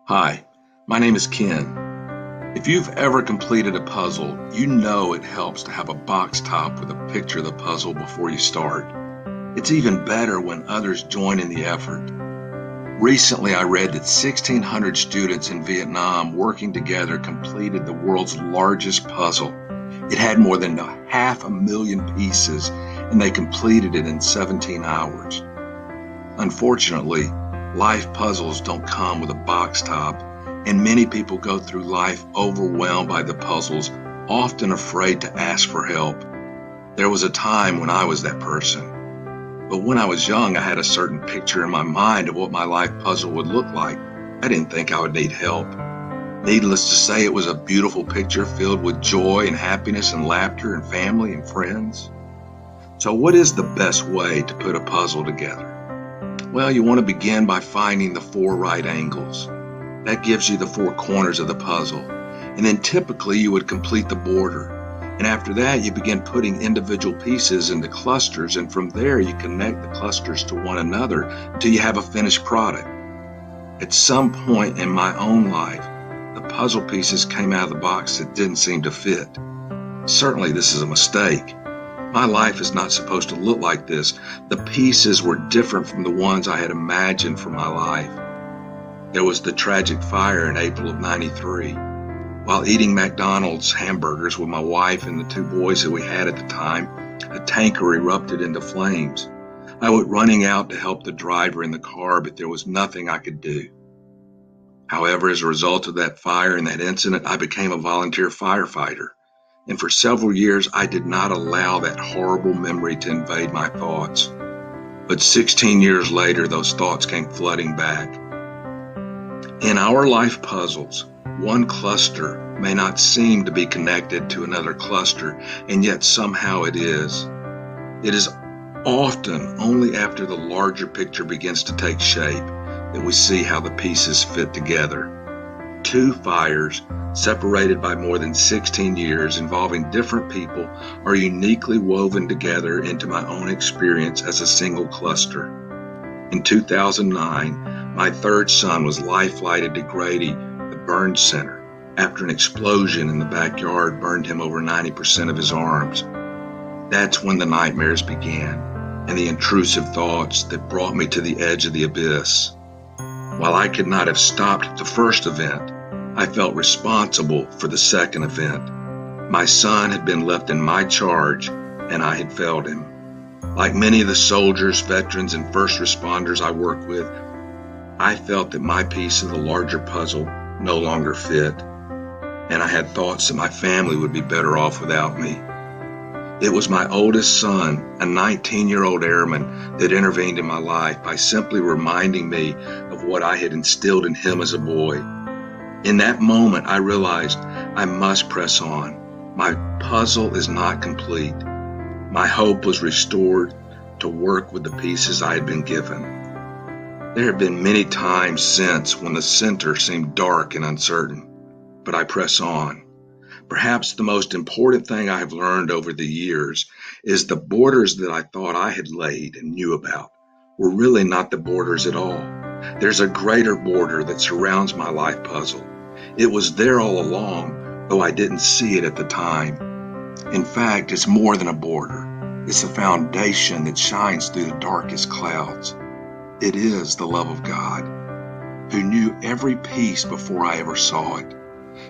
Hi, my name is Ken. If you've ever completed a puzzle, you know it helps to have a box top with a picture of the puzzle before you start. It's even better when others join in the effort. Recently, I read that 1,600 students in Vietnam working together completed the world's largest puzzle. It had more than 500,000 pieces, and they completed it in 17 hours. Unfortunately, life puzzles don't come with a box top, and many people go through life overwhelmed by the puzzles, often afraid to ask for help. There was a time when I was that person. But when I was young, I had a certain picture in my mind of what my life puzzle would look like. I didn't think I would need help. Needless to say, it was a beautiful picture filled with joy and happiness and laughter and family and friends. So what is the best way to put a puzzle together? Well, you want to begin by finding the 4 right angles. That gives you the 4 corners of the puzzle. And then typically you would complete the border. And after that, you begin putting individual pieces into clusters, and from there you connect the clusters to one another until you have a finished product. At some point in my own life, the puzzle pieces came out of the box that didn't seem to fit. Certainly this is a mistake. My life is not supposed to look like this. The pieces were different from the ones I had imagined for my life. There was the tragic fire in April of '93. While eating McDonald's hamburgers with my wife and the 2 boys that we had at the time, a tanker erupted into flames. I went running out to help the driver in the car, but there was nothing I could do. However, as a result of that fire and that incident, I became a volunteer firefighter. And for several years, I did not allow that horrible memory to invade my thoughts. But 16 years later, those thoughts came flooding back. In our life puzzles, one cluster may not seem to be connected to another cluster, and yet somehow it is. It is often only after the larger picture begins to take shape that we see how the pieces fit together. 2 fires, separated by more than 16 years, involving different people, are uniquely woven together into my own experience as a single cluster. In 2009, my 3rd son was life-flighted to Grady, the burn center, after an explosion in the backyard burned him over 90% of his arms. That's when the nightmares began, and the intrusive thoughts that brought me to the edge of the abyss. While I could not have stopped the first event, I felt responsible for the second event. My son had been left in my charge, and I had failed him. Like many of the soldiers, veterans, and first responders I work with, I felt that my piece of the larger puzzle no longer fit, and I had thoughts that my family would be better off without me. It was my oldest son, a 19-year-old airman, that intervened in my life by simply reminding me of what I had instilled in him as a boy. In that moment, I realized I must press on. My puzzle is not complete. My hope was restored to work with the pieces I had been given. There have been many times since when the center seemed dark and uncertain, but I press on. Perhaps the most important thing I have learned over the years is the borders that I thought I had laid and knew about were really not the borders at all. There's a greater border that surrounds my life puzzle. It was there all along, though I didn't see it at the time. In fact, it's more than a border. It's a foundation that shines through the darkest clouds. It is the love of God, who knew every piece before I ever saw it.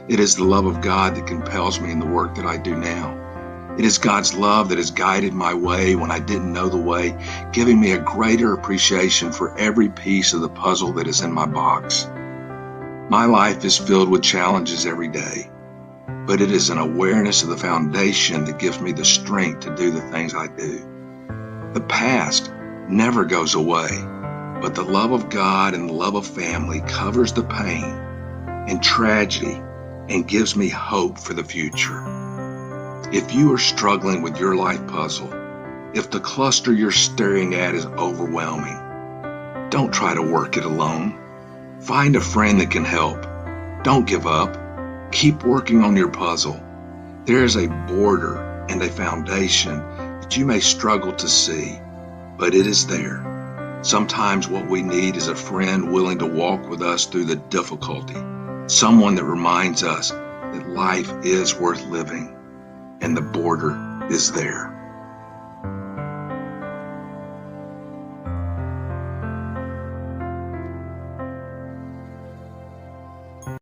It is the love of God that compels me in the work that I do now. It is God's love that has guided my way when I didn't know the way, giving me a greater appreciation for every piece of the puzzle that is in my box. My life is filled with challenges every day, but it is an awareness of the foundation that gives me the strength to do the things I do. The past never goes away, but the love of God and the love of family covers the pain and tragedy and gives me hope for the future. If you are struggling with your life puzzle, if the cluster you're staring at is overwhelming, don't try to work it alone. Find a friend that can help. Don't give up. Keep working on your puzzle. There is a border and a foundation that you may struggle to see, but it is there. Sometimes what we need is a friend willing to walk with us through the difficulty, someone that reminds us that life is worth living and the border is there.